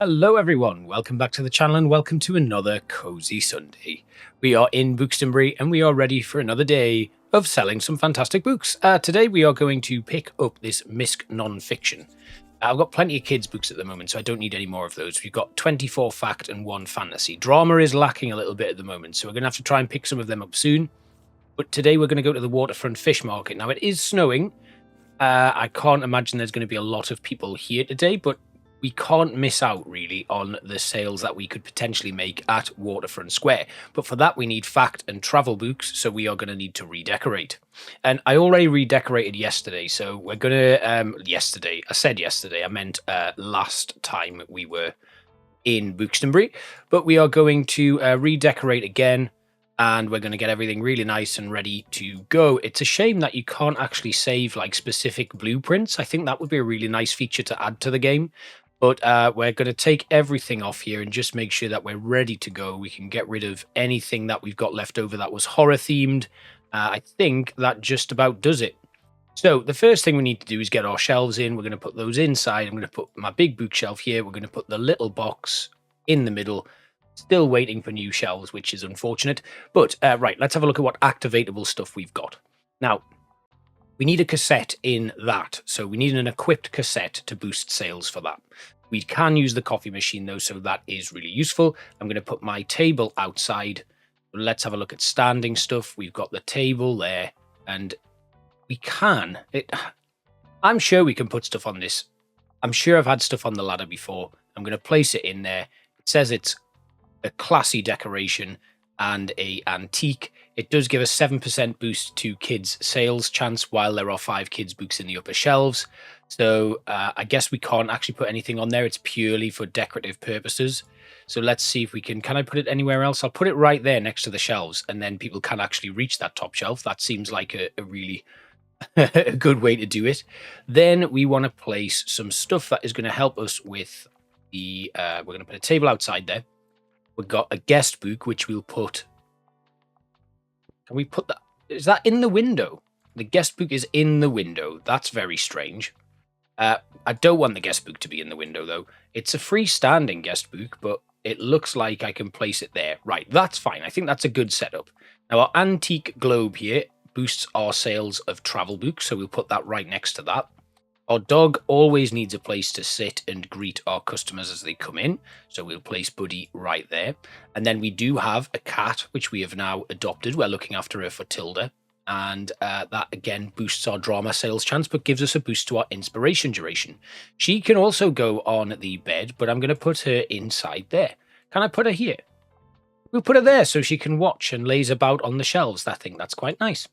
Hello everyone, welcome back to the channel and welcome to another Cozy Sunday. We are in Bookstonbury and we are ready for another day of selling some fantastic books. Today we are going to pick up this Misc non-fiction. I've got plenty of kids books at the moment, so I don't need any more of those. We've got 24 fact and 1 fantasy. Drama is lacking a little bit at the moment, so we're going to have to try and pick some of them up soon. But today we're going to go to the Waterfront Fish Market. Now it is snowing. I can't imagine there's going to be a lot of people here today, but we can't miss out really on the sales that we could potentially make at Waterfront Square. But for that, we need fact and travel books, so we are going to need to redecorate. And I already redecorated yesterday, so we're going to... I said yesterday, I meant last time we were in Bookstonbury. But we are going to redecorate again, and we're going to get everything really nice and ready to go. It's a shame that you can't actually save like specific blueprints. I think that would be a really nice feature to add to the game. But we're going to take everything off here and just make sure that we're ready to go. We can get rid of anything that we've got left over that was horror themed. I think that just about does it. So the first thing we need to do is get our shelves in. We're going to put those inside. I'm going to put my big bookshelf here. We're going to put the little box in the middle. Still waiting for new shelves, which is unfortunate. But right, let's have a look at what activatable stuff we've got. Now, we need a cassette in that, so we need an equipped cassette to boost sales for that. We can use the coffee machine though, so that is really useful. I'm going to put my table outside. Let's have a look at standing stuff. We've got the table there, and we can... I'm sure we can put stuff on this. I'm sure I've had stuff on the ladder before. I'm going to place it in there. It says it's a classy decoration and a antique. It does give a 7% boost to kids' sales chance while there are 5 kids' books in the upper shelves. So I guess we can't actually put anything on there. It's purely for decorative purposes. So let's see if we can... Can I put it anywhere else? I'll put it right there next to the shelves, and then people can actually reach that top shelf. That seems like a really a good way to do it. Then we want to place some stuff that is going to help us with the... we're going to put a table outside there. We've got a guest book, which we'll put... Can we put that... Is that in the window? The guest book is in the window. That's very strange. I don't want the guest book to be in the window, though. It's a freestanding guest book, but it looks like I can place it there. Right, that's fine. I think that's a good setup. Now, our antique globe here boosts our sales of travel books, so we'll put that right next to that. Our dog always needs a place to sit and greet our customers as they come in, so we'll place Buddy right there. And then we do have a cat, which we have now adopted. We're looking after her for Tilda, and that again boosts our drama sales chance, but gives us a boost to our inspiration duration. She can also go on the bed, but I'm going to put her inside there. Can I put her here? We'll put her there so she can watch and laze about on the shelves. I think that's quite nice.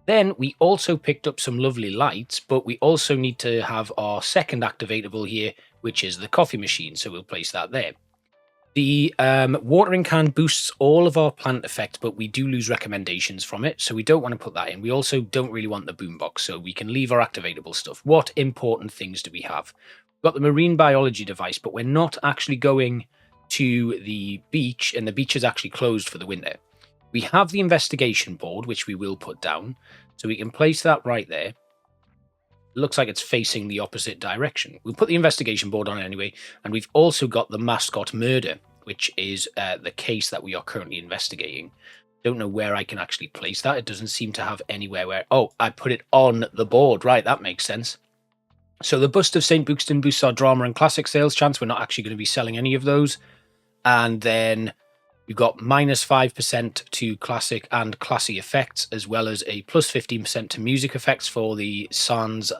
Then we also picked up some lovely lights, but we also need to have our second activatable here, which is the coffee machine, so we'll place that there. The watering can boosts all of our plant effects, but we do lose recommendations from it, so we don't want to put that in. We also don't really want the boombox, so we can leave our activatable stuff. What important things do we have? We've got the marine biology device, but we're not actually going to the beach, and the beach is actually closed for the winter. We have the investigation board, which we will put down, so we can place that right there. It looks like it's facing the opposite direction. We'll put the investigation board on anyway, and we've also got the mascot murder, which is the case that we are currently investigating. Don't know where I can actually place that. It doesn't seem to have anywhere where... Oh, I put it on the board. Right, that makes sense. So the Bust of St. Buxton boosts our drama and classic sales chance. We're not actually going to be selling any of those. And then... We've got -5% to classic and classy effects, as well as a +15% to music effects for the Sans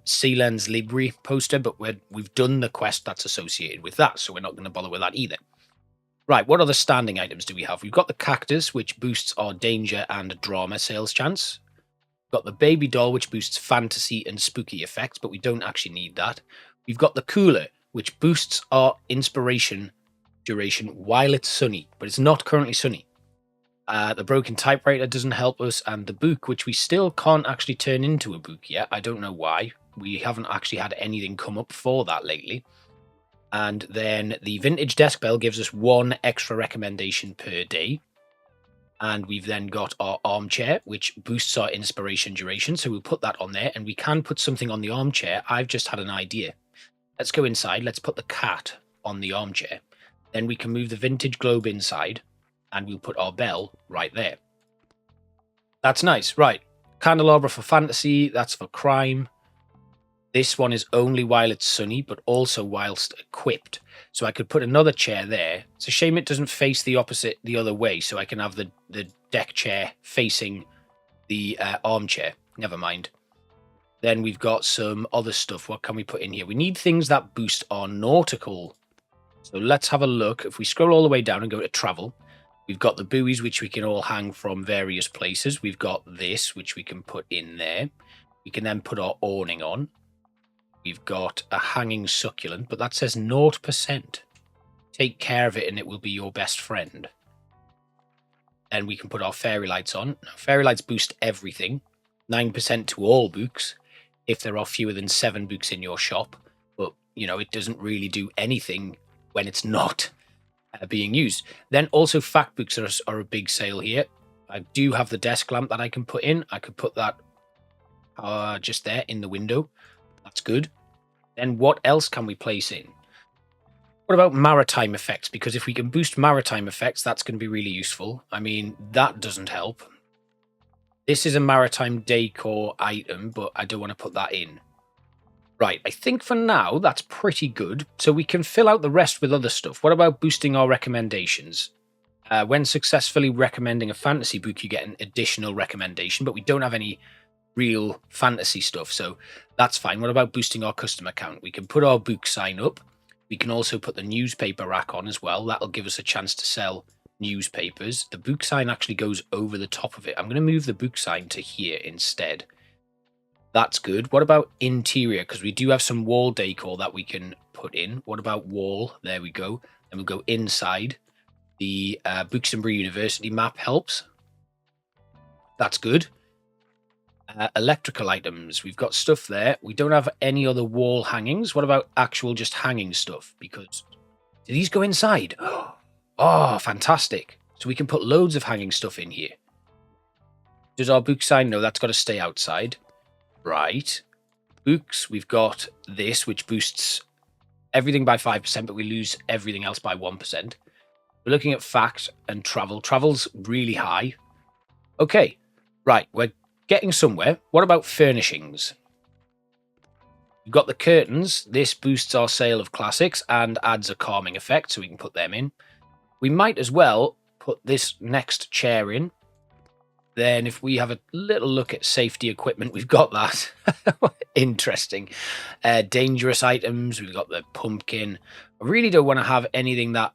Silens Libri poster, but we've done the quest that's associated with that, so we're not going to bother with that either. Right, what other standing items do we have? We've got the cactus, which boosts our danger and drama sales chance. We've got the baby doll, which boosts fantasy and spooky effects, but we don't actually need that. We've got the cooler, which boosts our inspiration duration while it's sunny, but it's not currently sunny. The broken typewriter doesn't help us, and the book, which we still can't actually turn into a book yet. I don't know why. We haven't actually had anything come up for that lately. And then the vintage desk bell gives us 1 extra recommendation per day. And we've then got our armchair, which boosts our inspiration duration, so we'll put that on there, and we can put something on the armchair. I've just had an idea. Let's go inside. Let's put the cat on the armchair. Then we can move the vintage globe inside, and we'll put our bell right there. That's nice. Right. Candelabra for fantasy. That's for crime. This one is only while it's sunny, but also whilst equipped. So I could put another chair there. It's a shame it doesn't face the other way, so I can have the deck chair facing the armchair. Never mind. Then we've got some other stuff. What can we put in here? We need things that boost our nautical. So let's have a look. If we scroll all the way down and go to travel, we've got the buoys, which we can all hang from various places. We've got this, which we can put in there. We can then put our awning on. We've got a hanging succulent, but that says 0%. Take care of it and it will be your best friend. And we can put our fairy lights on. Now, fairy lights boost everything. 9% to all books if there are fewer than 7 books in your shop. But, you know, it doesn't really do anything when it's not being used. Then also fact books are a big sale here. I do have the desk lamp that I can put in. I could put that just there in the window. That's good. Then what else can we place in? What about maritime effects? Because if we can boost maritime effects, that's going to be really useful. I mean, that doesn't help. This is a maritime decor item, but I don't want to put that in. Right, I think for now, that's pretty good. So we can fill out the rest with other stuff. What about boosting our recommendations? When successfully recommending a fantasy book, you get an additional recommendation, but we don't have any real fantasy stuff, so that's fine. What about boosting our customer count? We can put our book sign up. We can also put the newspaper rack on as well. That'll give us a chance to sell newspapers. The book sign actually goes over the top of it. I'm going to move the book sign to here instead. That's good. What about interior? Because we do have some wall decor that we can put in. What about wall? There we go. Then we'll go inside. The Bookstonbury University map helps. That's good. Electrical items. We've got stuff there. We don't have any other wall hangings. What about actual just hanging stuff? Because do these go inside? Oh, fantastic. So we can put loads of hanging stuff in here. Does our book sign? No, that's got to stay outside. Right. Books. We've got this, which boosts everything by 5%, but we lose everything else by 1%. We're looking at fact and travel. Travel's really high. Okay. Right. We're getting somewhere. What about furnishings? We've got the curtains. This boosts our sale of classics and adds a calming effect, so we can put them in. We might as well put this next chair in. Then if we have a little look at safety equipment, we've got that. Interesting. Dangerous items. We've got the pumpkin. I really don't want to have anything that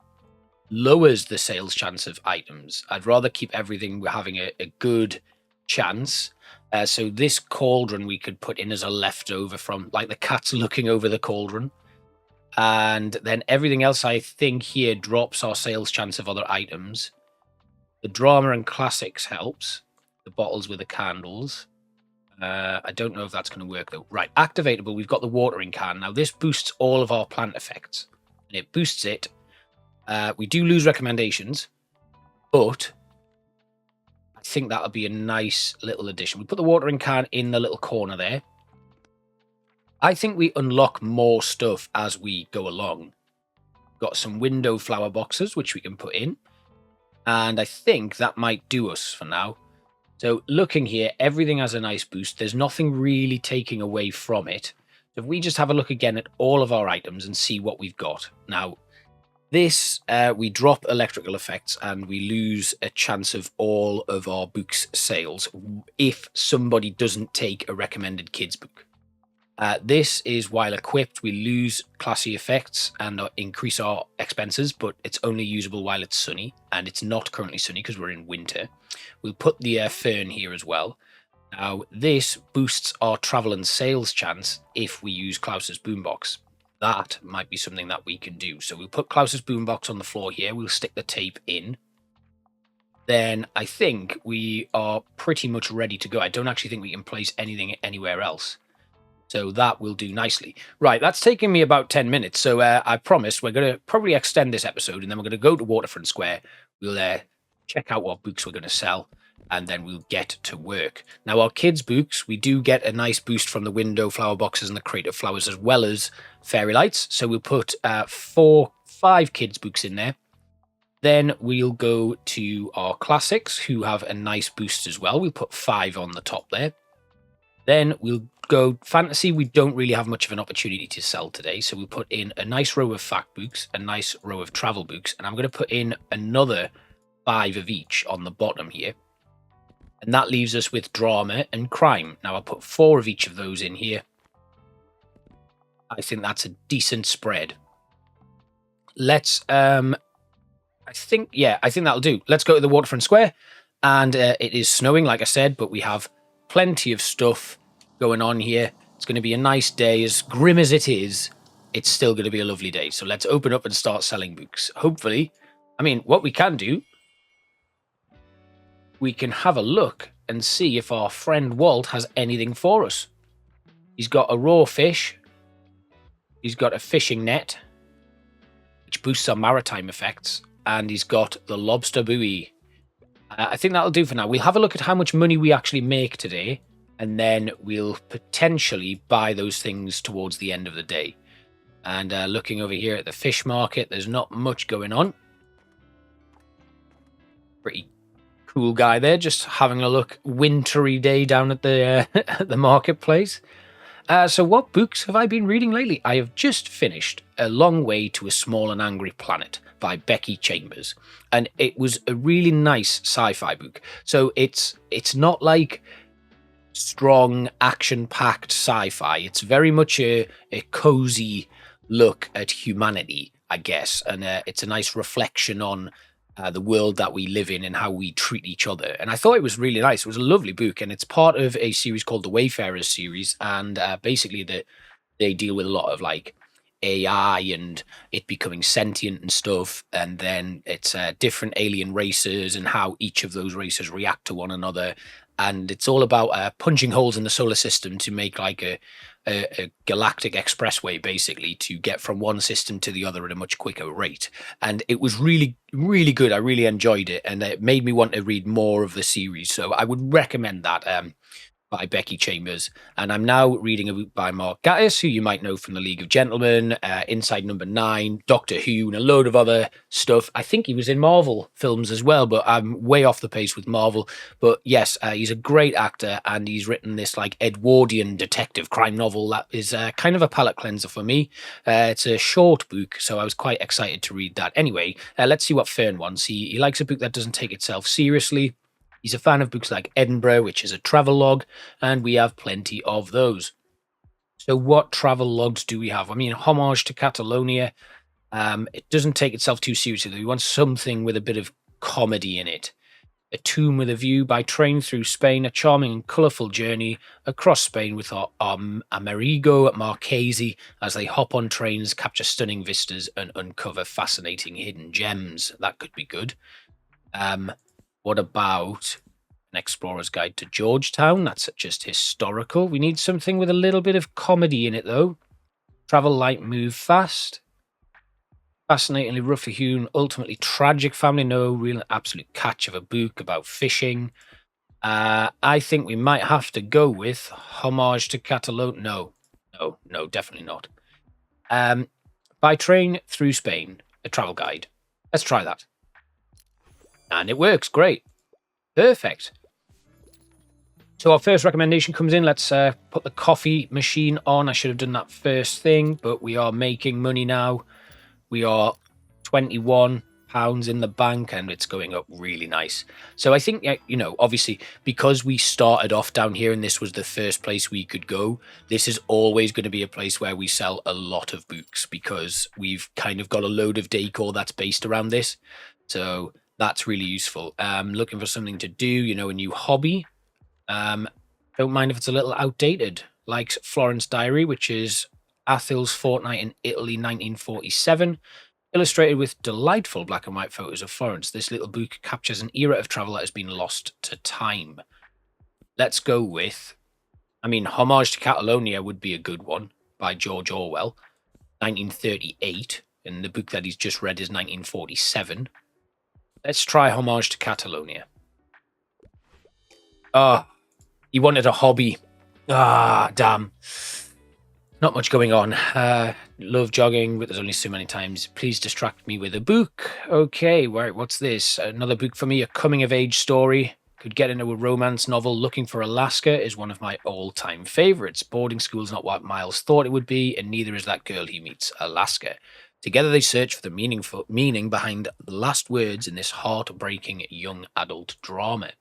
lowers the sales chance of items. I'd rather keep everything we're having a good chance. So this cauldron we could put in as a leftover from, like, the cat's looking over the cauldron. And then everything else, I think, here drops our sales chance of other items. The drama and classics helps. The bottles with the candles. I don't know if that's going to work, though. Right, activatable, we've got the watering can. Now, this boosts all of our plant effects. And it boosts it. We do lose recommendations, but I think that'll be a nice little addition. We put the watering can in the little corner there. I think we unlock more stuff as we go along. Got some window flower boxes, which we can put in. And I think that might do us for now. So looking here, everything has a nice boost. There's nothing really taking away from it. So if we just have a look again at all of our items and see what we've got. Now, this, we drop electrical effects and we lose a chance of all of our books sales if somebody doesn't take a recommended kids book. This is while equipped, we lose classy effects and increase our expenses, but it's only usable while it's sunny, and it's not currently sunny because we're in winter. We'll put the fern here as well. Now, this boosts our travel and sales chance if we use Klaus's boombox. That might be something that we can do. So we'll put Klaus's boombox on the floor here. We'll stick the tape in. Then I think we are pretty much ready to go. I don't actually think we can place anything anywhere else. So that will do nicely. Right, that's taken me about 10 minutes. So I promise we're going to probably extend this episode, and then we're going to go to Waterfront Square. We'll check out what books we're going to sell, and then we'll get to work. Now, our kids' books, we do get a nice boost from the window flower boxes and the crate of flowers, as well as fairy lights. So we'll put 4 5 kids books in there. Then we'll go to our classics, who have a nice boost as well. We'll put 5 on the top there. Then we'll go fantasy. We don't really have much of an opportunity to sell today, so we'll put in a nice row of fact books, a nice row of travel books, and I'm going to put in another 5 of each on the bottom here. And that leaves us with drama and crime. Now I'll put 4 of each of those in here. I think that's a decent spread. Let's I think that'll do. Let's go to the Waterfront Square. And it is snowing, like I said, but we have plenty of stuff going on here. It's going to be a nice day. As grim as it is, it's still going to be a lovely day. So let's open up and start selling books. Hopefully, I mean, what we can do, we can have a look and see if our friend Walt has anything for us. He's got a raw fish. He's got a fishing net, which boosts our maritime effects. And he's got the lobster buoy. I think that'll do for now. We'll have a look at how much money we actually make today. And then we'll potentially buy those things towards the end of the day. And looking over here at the fish market, there's not much going on. Pretty cool guy there, just having a look. Wintry day down at the at the marketplace. So what books have I been reading lately? I have just finished A Long Way to a Small and Angry Planet by Becky Chambers. And it was a really nice sci-fi book. So it's not like strong, action-packed sci-fi. It's very much a cozy look at humanity, I guess. And it's a nice reflection on the world that we live in and how we treat each other. And I thought it was really nice. It was a lovely book, and it's part of a series called the Wayfarers series. And basically they deal with a lot of like AI and it becoming sentient and stuff. And then it's different alien races and how each of those races react to one another. And it's all about punching holes in the solar system to make like a galactic expressway, basically, to get from one system to the other at a much quicker rate. And it was really, really good. I really enjoyed it, and it made me want to read more of the series. So I would recommend that by Becky Chambers. And I'm now reading a book by Mark Gatiss, who you might know from The League of Gentlemen, Inside Number 9, Doctor Who, and a load of other stuff. I think he was in Marvel films as well, but I'm way off the pace with Marvel. But yes, he's a great actor, and he's written this like Edwardian detective crime novel that is kind of a palate cleanser for me. It's a short book, so I was quite excited to read that. Anyway, let's see what Fern wants. He likes a book that doesn't take itself seriously. He's a fan of books like Edinburgh, which is a travel log, and we have plenty of those. So what travel logs do we have? I mean, Homage to Catalonia. It doesn't take itself too seriously. We want something with a bit of comedy in it. A Tomb with a View by train through Spain, a charming and colourful journey across Spain with our Amerigo at Marchesi as they hop on trains, capture stunning vistas, and uncover fascinating hidden gems. That could be good. What about An Explorer's Guide to Georgetown? That's just historical. We need something with a little bit of comedy in it, though. Travel Light, Move Fast. Fascinatingly roughly hewn, ultimately tragic family. No real absolute catch of a book about fishing. I think we might have to go with Homage to Catalonia. No, definitely not. By Train Through Spain, a travel guide. Let's try that. And it works. Great. Perfect. So our first recommendation comes in. Let's put the coffee machine on. I should have done that first thing, but we are making money now. We are £21 in the bank, and it's going up really nice. So I think, obviously, because we started off down here and this was the first place we could go, this is always going to be a place where we sell a lot of books because we've kind of got a load of decor that's based around this. So that's really useful. Looking for something to do, a new hobby. Don't mind if it's a little outdated, like Florence Diary, which is Athil's Fortnight in Italy, 1947, illustrated with delightful black and white photos of Florence. This little book captures an era of travel that has been lost to time. Let's go with, Homage to Catalonia would be a good one by George Orwell, 1938, and the book that he's just read is 1947. Let's try Homage to Catalonia. He wanted a hobby. Damn. Not much going on. Love jogging, but there's only so many times. Please distract me with a book. Okay, right, what's this? Another book for me, a coming-of-age story. Could get into a romance novel. Looking for Alaska is one of my all-time favorites. Boarding school's not what Miles thought it would be, and neither is that girl he meets, Alaska. Together they search for the meaning behind the last words in this heartbreaking young adult drama.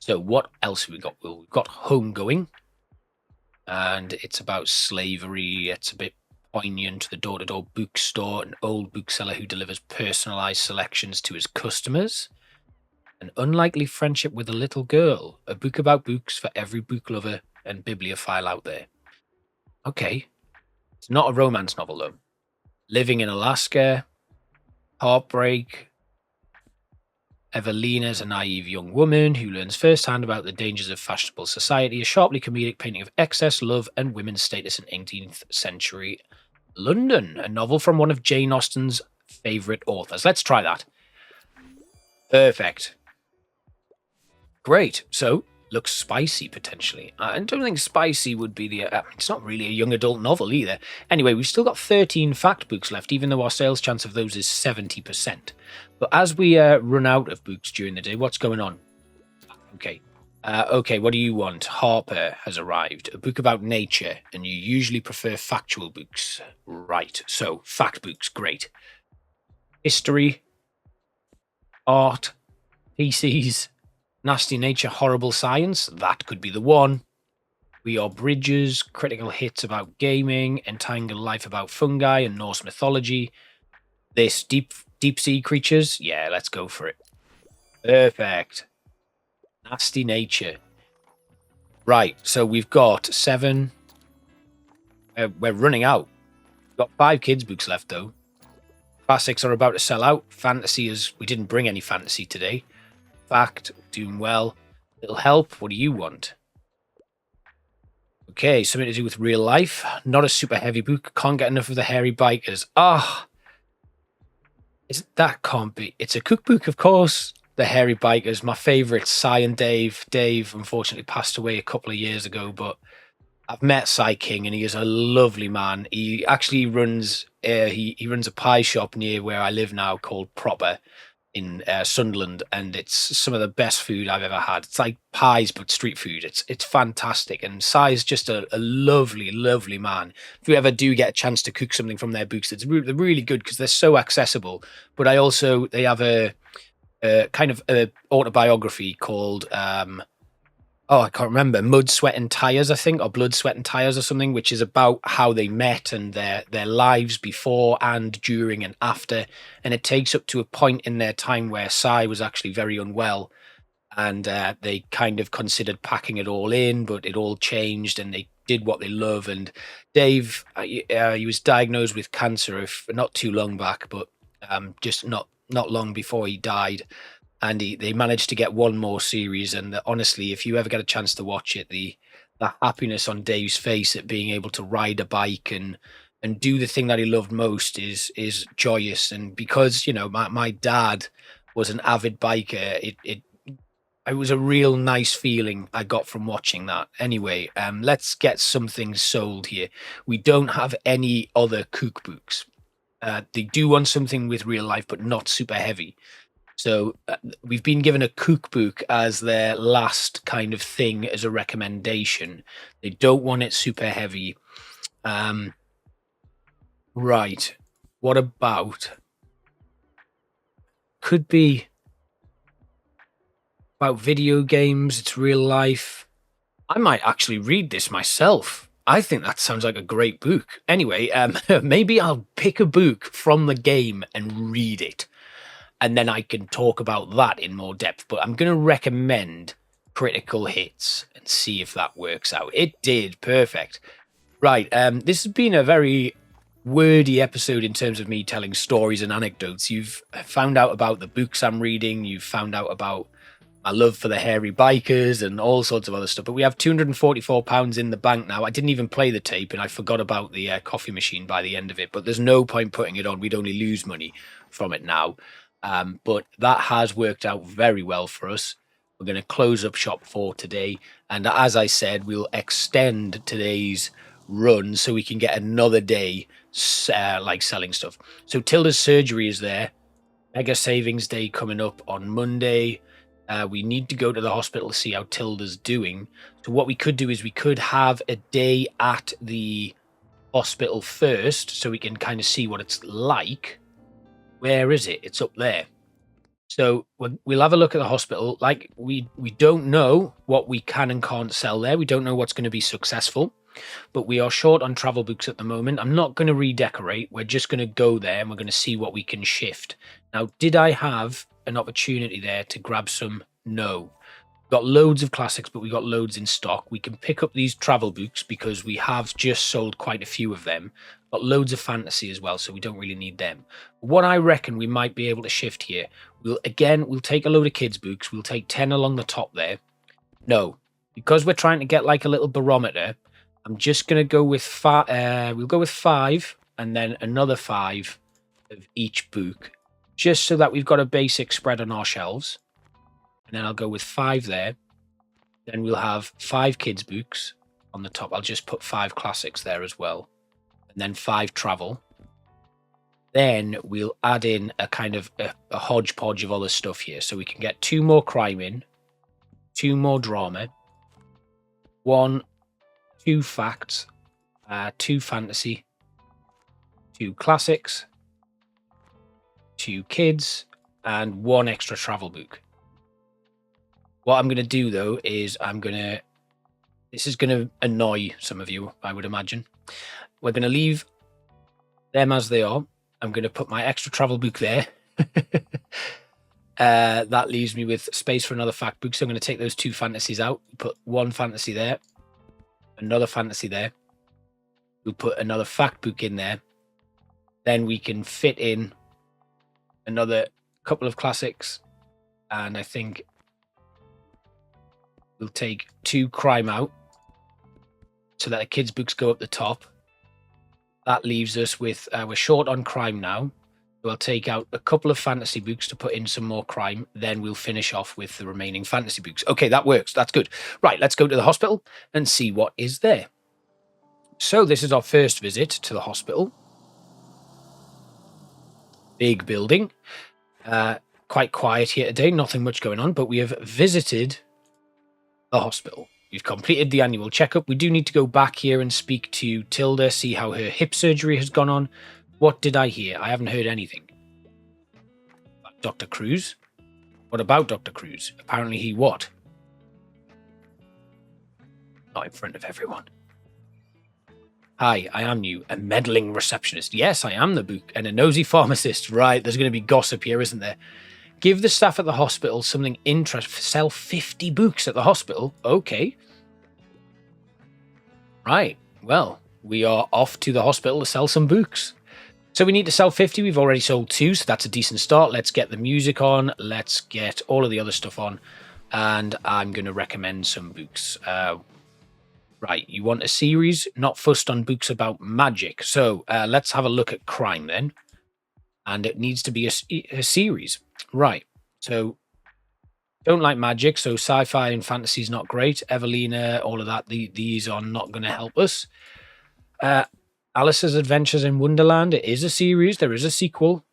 So what else have we got? Well, we've got Homegoing, and it's about slavery. It's a bit poignant. The door-to-door bookstore, an old bookseller who delivers personalized selections to his customers. An unlikely friendship with a little girl. A book about books for every book lover and bibliophile out there. Okay. It's not a romance novel, though. Living in Alaska. Heartbreak. Evelina's a naive young woman who learns firsthand about the dangers of fashionable society, a sharply comedic painting of excess, love, and women's status in 18th century London. A novel from one of Jane Austen's favourite authors. Let's try that. Perfect. Great. So, looks spicy, potentially. I don't think spicy would be the... it's not really a young adult novel either. Anyway, we've still got 13 fact books left, even though our sales chance of those is 70%. But as we run out of books during the day, what's going on? Okay. Okay, what do you want? Harper has arrived. A book about nature, and you usually prefer factual books. Right. So, fact books, great. History. Art. PCs. Nasty Nature, Horrible Science, that could be the one. We Are Bridges, critical hits about gaming, Entangled Life about fungi and Norse mythology. This deep sea creatures, yeah, let's go for it. Perfect. Nasty Nature. Right, so we've got 7. We're running out. We've got 5 kids' books left, though. Classics are about to sell out. Fantasy is... We didn't bring any fantasy today. Fact, doing well. It'll help. What do you want? Okay, something to do with real life. Not a super heavy book. Can't get enough of the hairy bikers. That can't be. It's a cookbook, of course. The hairy bikers, my favourite, Cy and Dave. Dave, unfortunately, passed away a couple of years ago, but I've met Cy King, and he is a lovely man. He actually runs he runs a pie shop near where I live now called Proper in Sunderland, and it's some of the best food I've ever had. It's like pies but street food. It's fantastic, and Cy's just a lovely man. If you ever do get a chance to cook something from their books, they're really good because they're so accessible. But they have a kind of a autobiography called I can't remember, Mud, Sweat and Tires, I think, or Blood, Sweat and Tires or something, which is about how they met and their lives before and during and after. And it takes up to a point in their time where Cy was actually very unwell, and they kind of considered packing it all in, but it all changed and they did what they love. And Dave, he was diagnosed with cancer not too long back, but just not long before he died. And they managed to get one more series. And honestly, if you ever get a chance to watch it, the happiness on Dave's face at being able to ride a bike and do the thing that he loved most is joyous. And because, my dad was an avid biker, it was a real nice feeling I got from watching that. Anyway, let's get something sold here. We don't have any other cookbooks. They do want something with real life, but not super heavy. So we've been given a cookbook as their last kind of thing as a recommendation. They don't want it super heavy. Right. What about... Could be about video games. It's real life. I might actually read this myself. I think that sounds like a great book. Anyway, maybe I'll pick a book from the game and read it, and then I can talk about that in more depth. But I'm going to recommend Critical Hits and see if that works out. It did. Perfect. Right. This has been a very wordy episode in terms of me telling stories and anecdotes. You've found out about the books I'm reading. You've found out about my love for the hairy bikers and all sorts of other stuff. But we have £244 in the bank now. I didn't even play the tape, and I forgot about the coffee machine by the end of it. But there's no point putting it on. We'd only lose money from it now. But that has worked out very well for us. We're going to close up shop for today. And as I said, we'll extend today's run so we can get another day like selling stuff. So Tilda's surgery is there. Mega savings day coming up on Monday. We need to go to the hospital to see how Tilda's doing. So what we could do is we could have a day at the hospital first so we can kind of see what it's like. Where is it? It's up there. So we'll have a look at the hospital. Like, we don't know what we can and can't sell there. We don't know what's going to be successful, but we are short on travel books at the moment. I'm not going to redecorate. We're just going to go there and we're going to see what we can shift. Now, did I have an opportunity there to grab some? No. Got loads of classics, but we got loads in stock. We can pick up these travel books because we have just sold quite a few of them. Got loads of fantasy as well, so we don't really need them. What I reckon we might be able to shift here, we'll take a load of kids' books. We'll take 10 along the top there. No, because we're trying to get like a little barometer, I'm just going to go with we'll go with 5 and then another 5 of each book, just so that we've got a basic spread on our shelves. And then I'll go with 5 there. Then we'll have 5 kids' books on the top. I'll just put 5 classics there as well. And then 5 travel. Then we'll add in a kind of a hodgepodge of other stuff here. So we can get 2 more crime in, 2 more drama, 2 facts, 2 fantasy, 2 classics, 2 kids, and 1 extra travel book. What I'm going to do, though, is this is going to annoy some of you, I would imagine. We're going to leave them as they are. I'm going to put my extra travel book there. That leaves me with space for another fact book. So I'm going to take those 2 fantasies out, put 1 fantasy there, another fantasy there. We'll put another fact book in there. Then we can fit in another couple of classics. And I think we'll take 2 crime out so that the kids' books go up the top. That leaves us with, we're short on crime now. So I'll take out a couple of fantasy books to put in some more crime. Then we'll finish off with the remaining fantasy books. Okay, that works. That's good. Right, let's go to the hospital and see what is there. So this is our first visit to the hospital. Big building. Quite quiet here today. Nothing much going on, but we have visited the hospital. We've completed the annual checkup. We do need to go back here and speak to Tilda, see how her hip surgery has gone on. What did I hear? I haven't heard anything. Dr. Cruz? What about Dr. Cruz? Apparently he what? Not in front of everyone. Hi, I am you, a meddling receptionist. Yes, I am the book and a nosy pharmacist. Right, there's going to be gossip here, isn't there? Give the staff at the hospital something interesting. Sell 50 books at the hospital? Okay. Right. Well, we are off to the hospital to sell some books. So we need to sell 50. We've already sold 2, so that's a decent start. Let's get the music on. Let's get all of the other stuff on. And I'm going to recommend some books. Right. You want a series? Not fussed on books about magic. So let's have a look at crime then. And it needs to be a series. Right, so don't like magic, so sci-fi and fantasy is not great. Evelina, all of that, these are not going to help us. Alice's Adventures in Wonderland, it is a series, there is a sequel.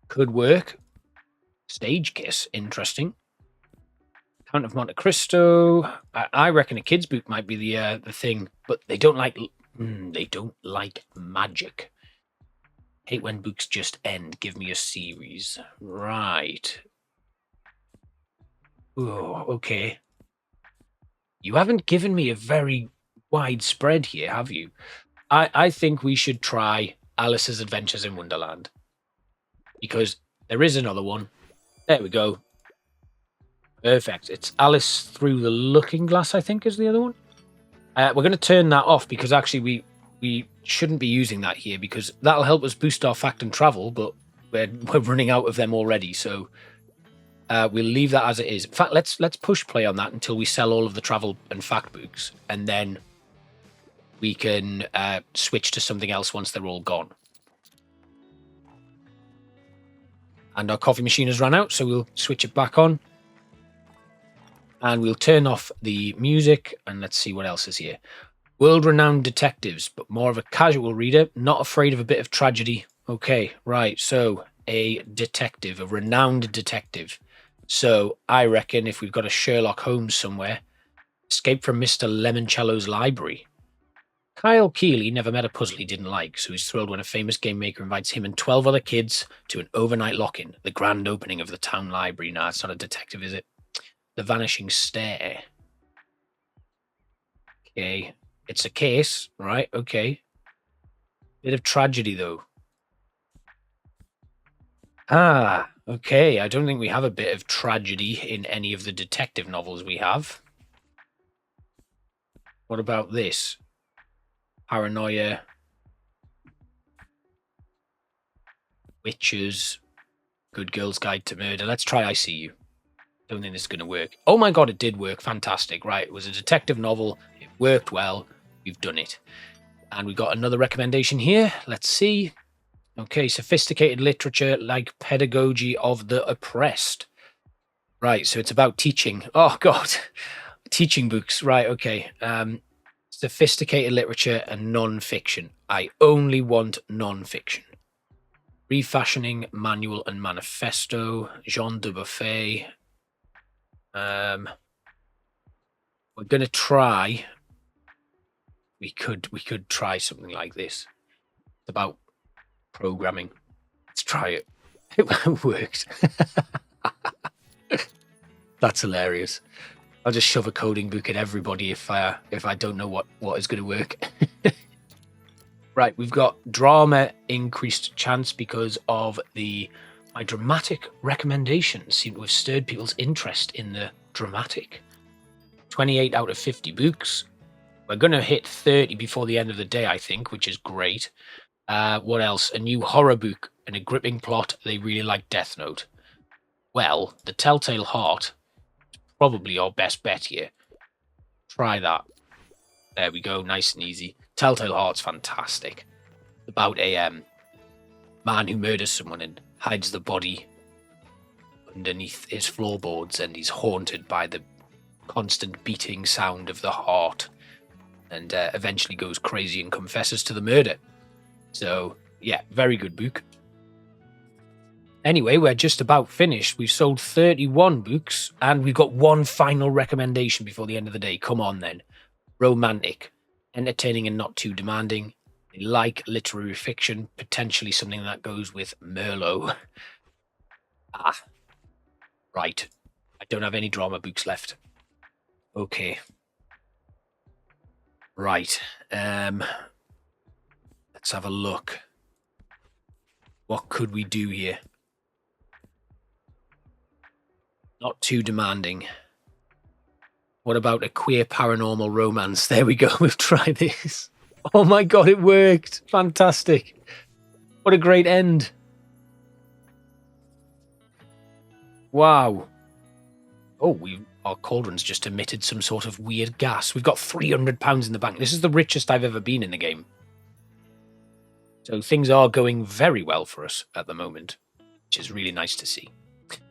Could work. Stage Kiss, interesting. Count of Monte Cristo, I reckon a kid's book might be the thing, but they don't like magic. Hate when books just end. Give me a series. Right. Oh, okay. You haven't given me a very wide spread here, have you? I think we should try Alice's Adventures in Wonderland. Because there is another one. There we go. Perfect. It's Alice Through the Looking Glass, I think, is the other one. We're going to turn that off because actually we shouldn't be using that here because that'll help us boost our fact and travel, but we're running out of them already, so we'll leave that as it is. In fact, let's push play on that until we sell all of the travel and fact books, and then we can switch to something else once they're all gone. And our coffee machine has run out, so we'll switch it back on. And we'll turn off the music, and let's see what else is here. World-renowned detectives, but more of a casual reader, not afraid of a bit of tragedy. Okay, right, so a detective, a renowned detective. So I reckon if we've got a Sherlock Holmes somewhere, escape from Mr. Lemoncello's library. Kyle Keeley never met a puzzle he didn't like, so he's thrilled when a famous game maker invites him and 12 other kids to an overnight lock-in, the grand opening of the town library. Nah, it's not a detective, is it? The Vanishing Stare. Okay, it's a case, right? Okay. Bit of tragedy, though. Ah, okay. I don't think we have a bit of tragedy in any of the detective novels we have. What about this? Paranoia, witches, Good Girl's Guide to Murder. Let's try I See You. Don't think this is going to work. Oh my god, it did work. Fantastic. Right, it was a detective novel. It worked well. We've done it. And we got another recommendation here. Let's see. Okay, sophisticated literature like pedagogy of the oppressed. Right, so it's about teaching. Oh god. Teaching books. Right, okay. Sophisticated literature and non-fiction. I only want non-fiction. Refashioning Manual and Manifesto. Jean de Buffet. We're gonna try. We could try something like this. It's about programming. Let's try it. It worked. That's hilarious. I'll just shove a coding book at everybody if I don't know what is going to work. Right, we've got drama increased chance because of my dramatic recommendations seem to have stirred people's interest in the dramatic. 28 out of 50 books. We're going to hit 30 before the end of the day, I think, which is great. What else? A new horror book and a gripping plot. They really like Death Note. Well, The Telltale Heart is probably our best bet here. Try that. There we go, nice and easy. Telltale Heart's fantastic. About a man who murders someone and hides the body underneath his floorboards, and he's haunted by the constant beating sound of the heart, and eventually goes crazy and confesses to the murder. So, yeah, very good book. Anyway, we're just about finished. We've sold 31 books, and we've got one final recommendation before the end of the day. Come on, then. Romantic. Entertaining and not too demanding. They like literary fiction, potentially something that goes with Merlot. Right. I don't have any drama books left. Okay. Right. Let's have a look. What could we do here? Not too demanding. What about a queer paranormal romance? There we go. We've tried this. Oh my god, it worked. Fantastic. What a great end. Wow. Oh, our cauldron's just emitted some sort of weird gas. We've got £300 in the bank. This is the richest I've ever been in the game. So things are going very well for us at the moment, which is really nice to see.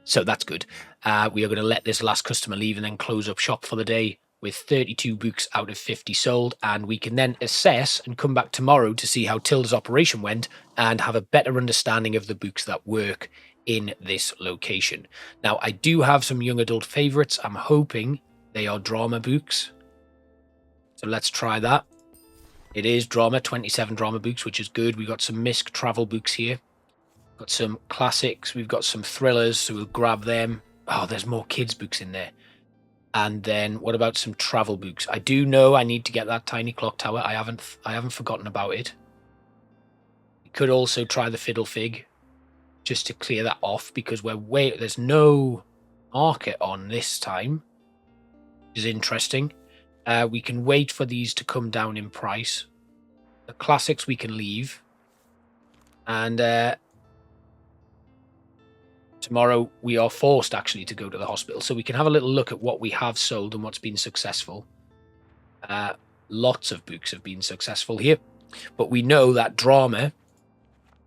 So that's good. We are going to let this last customer leave and then close up shop for the day with 32 books out of 50 sold. And we can then assess and come back tomorrow to see how Tilda's operation went and have a better understanding of the books that work in this location. Now, I do have some young adult favorites. I'm hoping they are drama books. So let's try that. It is drama, 27 drama books, which is good. We've got some misc travel books here. Got some classics. We've got some thrillers, so we'll grab them. Oh, there's more kids' books in there. And then what about some travel books? I do know I need to get that tiny clock tower. I haven't forgotten about it. We could also try the Fiddle Fig, just to clear that off, because there's no market on this time, which is interesting. We can wait for these to come down in price. The classics we can leave. And tomorrow we are forced actually to go to the hospital, so we can have a little look at what we have sold and what's been successful. Lots of books have been successful here, but we know that drama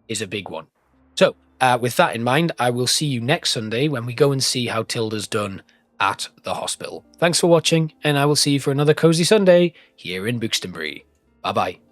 is a big one. So with that in mind, I will see you next Sunday when we go and see how Tilda's done at the hospital. Thanks for watching, and I will see you for another Cozy Sunday here in Bookstonbury. Bye bye.